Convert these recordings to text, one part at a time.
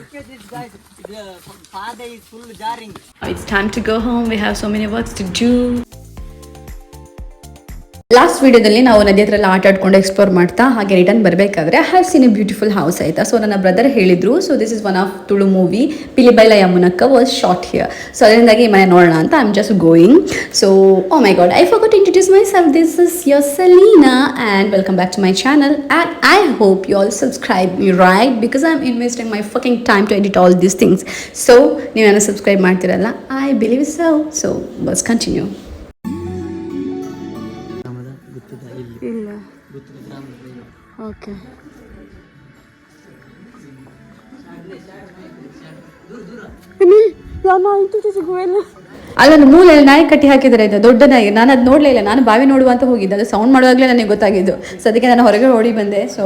Look at this, guys. The father is full jarring. It's time to go home. We have so many works to do. Last ವಿಡಿಯೋದಲ್ಲಿ ನಾವು ನದಿ ಹತ್ರ ಎಲ್ಲ ಆಟ ಆಡ್ಕೊಂಡು explore ಮಾಡ್ತಾ ಹಾಗೆ ರಿಟರ್ನ್ ಬರಬೇಕಾದ್ರೆ I have seen a beautiful house ಆಯಿತಾ. ಸೊ ನನ್ನ ಬ್ರದರ್ ಹೇಳಿದ್ರು, so this is one of Tulu movie Pilibail Yamunakka was shot here. So ಅದರಿಂದಾಗಿ ಮನೆ ನೋಡೋಣ ಅಂತ I am just going. So oh my god, I forgot to introduce myself. This is your Selena and welcome back to my channel and I hope you all subscribe me right because I am investing my packing time to edit all these things. So ನೀವು ನನ್ನ subscribe ಮಾಡ್ತಿರಲ್ಲ, I believe so ಬಸ್ continue. ಇಲ್ಲ okay, ಅಲ್ಲೊಂದು ಮೂಲೆಯಲ್ಲಿ ನಾಯಿ ಕಟ್ಟಿ ಹಾಕಿದ್ದಾರೆ, ಇದು ದೊಡ್ಡ ನಾಯಿ. ನಾನು ಅದು ನೋಡಲೇ ಇಲ್ಲ, ನಾನು ಬಾವಿ ನೋಡುವ ಅಂತ ಹೋಗಿದ್ದೆ, ಅದು ಸೌಂಡ್ ಮಾಡುವಾಗಲೇ ನನಗೆ ಗೊತ್ತಾಗಿದ್ದು. ಸೊ ಅದಕ್ಕೆ ನಾನು ಹೊರಗೆ ಓಡಿ ಬಂದೆ. ಸೊ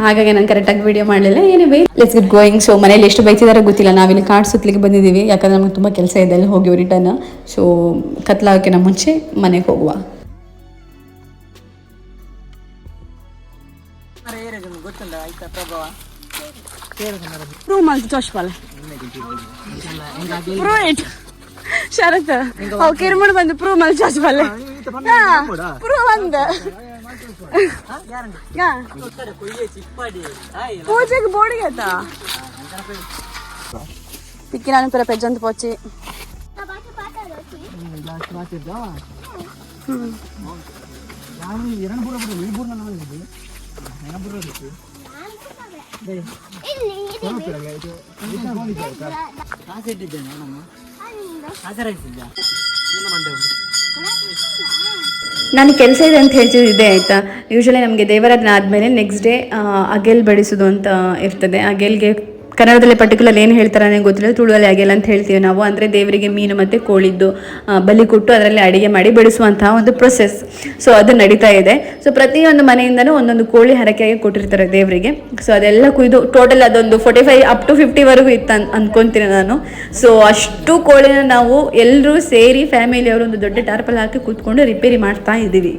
ಹಾಗಾಗಿ ನಾನು ಕರೆಕ್ಟಾಗಿ ವಿಡಿಯೋ ಮಾಡಲಿಲ್ಲ. ಏನಿವೆ ಲೆಟ್ಸ್ ಗೆಟ್ ಗೋಯಿಂಗ್. ಸೊ ಮನೇಲಿ ಎಷ್ಟು ಬೈತಿದಾರೋ ಗೊತ್ತಿಲ್ಲ. ನಾವಿಲ್ಲಿ ಕಾಡು ಸುತ್ತಲಿಕ್ಕೆ ಬಂದಿದ್ದೀವಿ, ಯಾಕಂದರೆ ನಮಗೆ ತುಂಬ ಕೆಲಸ ಇದೆ, ಅಲ್ಲಿ ಹೋಗಿ ರಿಟರ್ನ್. ಸೊ ಕತ್ಲಾಗೋಕ್ಕಿಂತ ಮುಂಚೆ ಮನೆಗೆ ಹೋಗುವ. ಶರತ್ ಕಿರುಮುಡು ಬಂದು ಪ್ರೂವ್ ಮಾಡಿ ಚಾಚ್ಬಲ್ಲೆ ಪ್ರೂವ್ ಅಂದ ಪೂಜೆಗೆ ಬೋಡಿಗೆ ಆಯ್ತಾ ತಿಕ್ಕಿ ನಾನು ಪುರ ಪೆಜ್ಜಂತ ಪೋಚಿ ನಾನು ಕೆಲಸ ಇದೆ ಅಂತ ಹೇಳ್ತಿದ್ದೆ ಆಯಿತಾ. ಯೂಶ್ವಲಿ ನಮಗೆ ದೇವರಾಧನೆ ಆದಮೇಲೆ ನೆಕ್ಸ್ಟ್ ಡೇ ಅಗೆಲ್ ಬಡಿಸೋದು ಅಂತ ಇರ್ತದೆ. ಅಗೆಲ್ಗೆ ಕನ್ನಡದಲ್ಲಿ ಪರ್ಟಿಕ್ಯುಲರ್ ಏನು ಹೇಳ್ತಾರೆ ನನಗೆ ಗೊತ್ತಿಲ್ಲ, ತುಳುವಲ್ಲಿ ಅಗೆಲ್ ಅಂತ ಹೇಳ್ತೀವಿ ನಾವು. ಅಂದರೆ ದೇವರಿಗೆ ಮೀನು ಮತ್ತು ಕೋಳಿದ್ದು ಬಲಿ ಕೊಟ್ಟು ಅದರಲ್ಲಿ ಅಡುಗೆ ಮಾಡಿ ಬೆಳೆಸುವಂತಹ ಒಂದು ಪ್ರೊಸೆಸ್. ಸೊ ಅದು ನಡೀತಾ ಇದೆ. ಸೊ ಪ್ರತಿಯೊಂದು ಮನೆಯಿಂದನೂ ಒಂದೊಂದು ಕೋಳಿ ಹರಕೆಯಾಗಿ ಕೊಟ್ಟಿರ್ತಾರೆ ದೇವರಿಗೆ. ಸೊ ಅದೆಲ್ಲ ಕುಯ್ದು ಟೋಟಲ್ ಅದೊಂದು 45 ಅಪ್ ಟು 50ವರೆಗೂ ಇತ್ತು ಅಂದ್ಕೊತೀನಿ ನಾನು. ಸೊ ಅಷ್ಟು ಕೋಳಿನ ನಾವು ಎಲ್ಲರೂ ಸೇರಿ ಫ್ಯಾಮಿಲಿಯವರು ಒಂದು ದೊಡ್ಡ ಟಾರ್ಪಲ್ ಹಾಕಿ ಕೂತ್ಕೊಂಡು ರಿಪೇರಿ ಮಾಡ್ತಾ ಇದ್ದೀವಿ.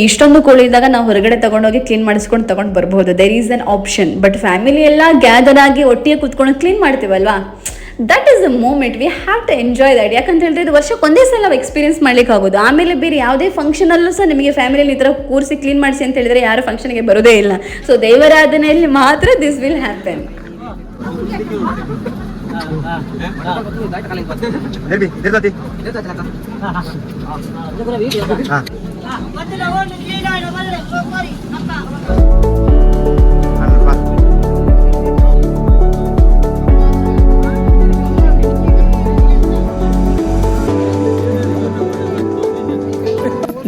ಇಷ್ಟೊಂದು ಕೋಳಿ ಇದ್ದಾಗ ನಾವು ಹೊರಗಡೆ ತಗೊಂಡೋಗಿ ಕ್ಲೀನ್ ಮಾಡಿಸ್ಕೊಂಡು ತಗೊಂಡು ಬರ್ಬೋದು. There is an option. But family ಎಲ್ಲ ಗ್ಯಾದರ್ ಆಗಿ ಒಟ್ಟಿಗೆ ಕೂತ್ಕೊಂಡು ಕ್ಲೀನ್ ಮಾಡ್ತೀವಲ್ವಾ, that is the moment. We have to enjoy that. ಯಾಕಂತ ಹೇಳಿದ್ರೆ ಇದು ವರ್ಷಕ್ಕೆ ಒಂದೇ ಸಲ ನಾವು ಎಕ್ಸ್ಪೀರಿಯನ್ಸ್ ಮಾಡ್ಲಿಕ್ಕೆ ಆಗೋದು. ಆಮೇಲೆ ಬೇರೆ ಯಾವುದೇ ಫಂಕ್ಷನಲ್ಲೂ ಸಹ ನಿಮಗೆ ಫ್ಯಾಮಿಲಿಯಲ್ಲಿ ಈ ಥರ ಕೂರಿಸಿ ಕ್ಲೀನ್ ಮಾಡಿಸಿ ಅಂತ ಹೇಳಿದ್ರೆ ಯಾರು ಫಂಕ್ಷನ್ಗೆ ಬರೋದೇ ಇಲ್ಲ. ಸೊ ದೇವರಾಧನೆಯಲ್ಲಿ ಮಾತ್ರ ದಿಸ್ ವಿಲ್ ಹ್ಯಾಪನ್.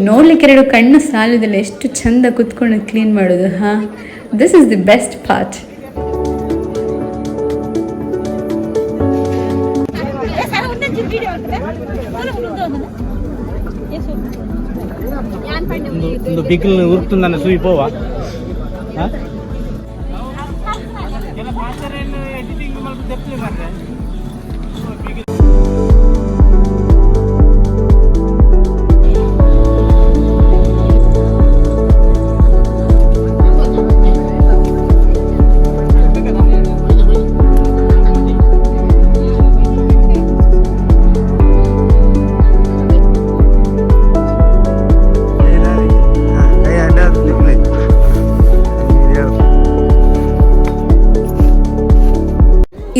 ನೋಡ್ಲಿಕ್ಕೆ ಎರಡು ಕಣ್ಣು ಸಾಲುದಿಲ್ಲ, ಎಷ್ಟು ಚಂದ ಕುತ್ಕೊಂಡು ಕ್ಲೀನ್ ಮಾಡೋದು. This is the best part. ಒಂದು ಬಿಗಿಲ್ ಉರುಕ್తుందన్న ಸೂಯಿ పోవా ಎಡಿಟಿಂಗ್ ಮಾಡ್ಕೊಂಡು ತೆಪ್ಲೆ ಮಾಡ್ರೆ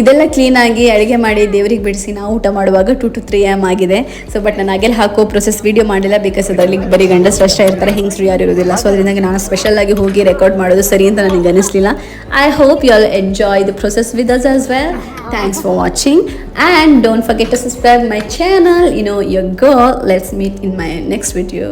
ಇದೆಲ್ಲ ಕ್ಲೀನಾಗಿ ಅಡುಗೆ ಮಾಡಿ ದೇವರಿಗೆ ಬಿಡಿಸಿ ನಾವು ಊಟ ಮಾಡುವಾಗ 2 to 3 AM ಆಗಿದೆ. ಸೊ ಬಟ್ ನಾನು ಅಗೆಲ್ ಹಾಕೋ ಪ್ರೊಸೆಸ್ ವೀಡಿಯೋ ಮಾಡಿಲ್ಲ, ಬಿಕಾಸ್ ಅದರಲ್ಲಿ ಬರೀ ಗಂಡಸರು ಅಷ್ಟೇ ಇರ್ತಾರೆ, ಹೆಂಗಸರು ಯಾರು ಇರೋದಿಲ್ಲ. ಸೊ ಅದರಿಂದಾಗಿ ನಾನು ಸ್ಪೆಷಲಾಗಿ ಹೋಗಿ ರೆಕಾರ್ಡ್ ಮಾಡೋದು ಸರಿ ಅಂತ ನನಗೆ ಅನಿಸ್ಲಿಲ್ಲ. I hope you all enjoy the process with us as well. Thanks for watching and don't forget to subscribe my channel. You know your girl. Let's meet in my next video.